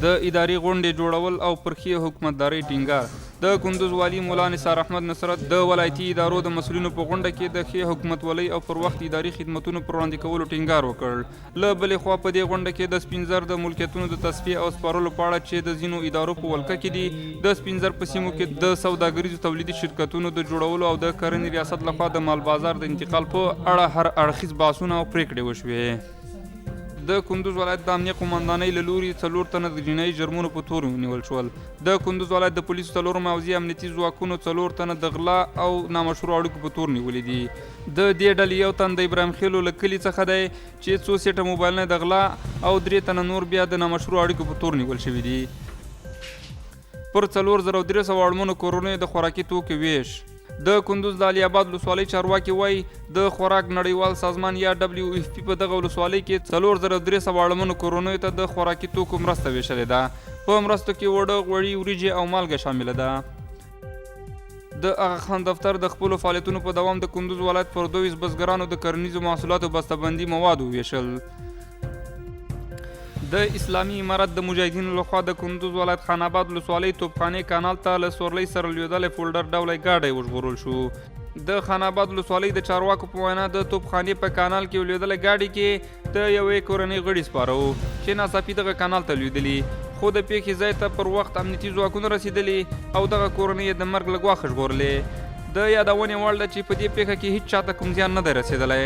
د اداري غونډې جوړول او پر ښې حکومتدارۍ ټینګار. د کندوز والي مولا نثار احمد نصرت د ولایتي ادارو د مسؤلینو په غونډه کې د ښې حکومتولۍ او پر وخت اداري خدمتونو پر وړاندې کولو ټینګار وکړ. له بلې خوا په دې غونډه کې د سپین زر د ملکیتونو د تصفیې او سپارلو په اړه چې د ځینو ادارو په ولکه کې دي، د سپین زر په سیمو کې د سوداګریزو تولیدي شرکتونو د جوړولو او د کرنې ریاست لخوا د مال بازار د انتقال په اړه هر اړخیز بحثونه او پریکړې وشوې. د کندوز ولایت د امنیه قومندانۍ له لوري 4 تنه د جنایي جرمونو په تور ونیول شول. د کندوز ولایت د پولیسو 4 موضوعي امنیتي ځواکونو 4 تنه د غلا او نامشروع اړیکو په تور نیولي دي. د دې ډلې یو تن د ابراهیم خیلو له کلي څخه دی چې 2 سیټه موبایلونه د غلا او 3 تنه نور بیا د نامشروع اړیکو په تور نیول شوي دي. پر 4300 اړمنو کورونو د خوراکي توکو ویش. د کندوز د علي آباد ولسوالۍ چارواکي وایي د خوراک نړیوال سازمان یا WFP په دغه ولسوالۍ کې 4300 اړمنو کورنیو ته د خوراکي توکو مرسته ویشلې ده. په مرستو کې وړه، غوړي، وریجې او مالګه شامله ده. د اغا خان دفتر د خپلو فعالیتونو په دوام د کندوز ولایت پر 22 بزګرانو د کرنیزو محصولاتو بسته‌بندي مواد وویشل. د اسلامي امارت د مجاهدینو لخوا د کندوز ولایت خان آباد ولسوالۍ توپخانې کانال ته له سورلۍ سره لوېدلی فولډر ډوله ګاډی وژغورل شو. د خان آباد ولسوالۍ د چارواکو په وینا د توپخانې په کانال کې لوېدلی ګاډي کې د یوې کورنۍ غړي سپاره وو چې ناڅاپي دغه کانال ته لوېدلي، خو د پیښې ځای ته پر وخت امنیتي ځواکونه رسېدلي او دغه کورنۍ د مرګ له ګواښه ژغورلې. د یادونې وړ ده چې په دې پیښه کې هیڅ چاته کوم زیان نه دی رسېدلی.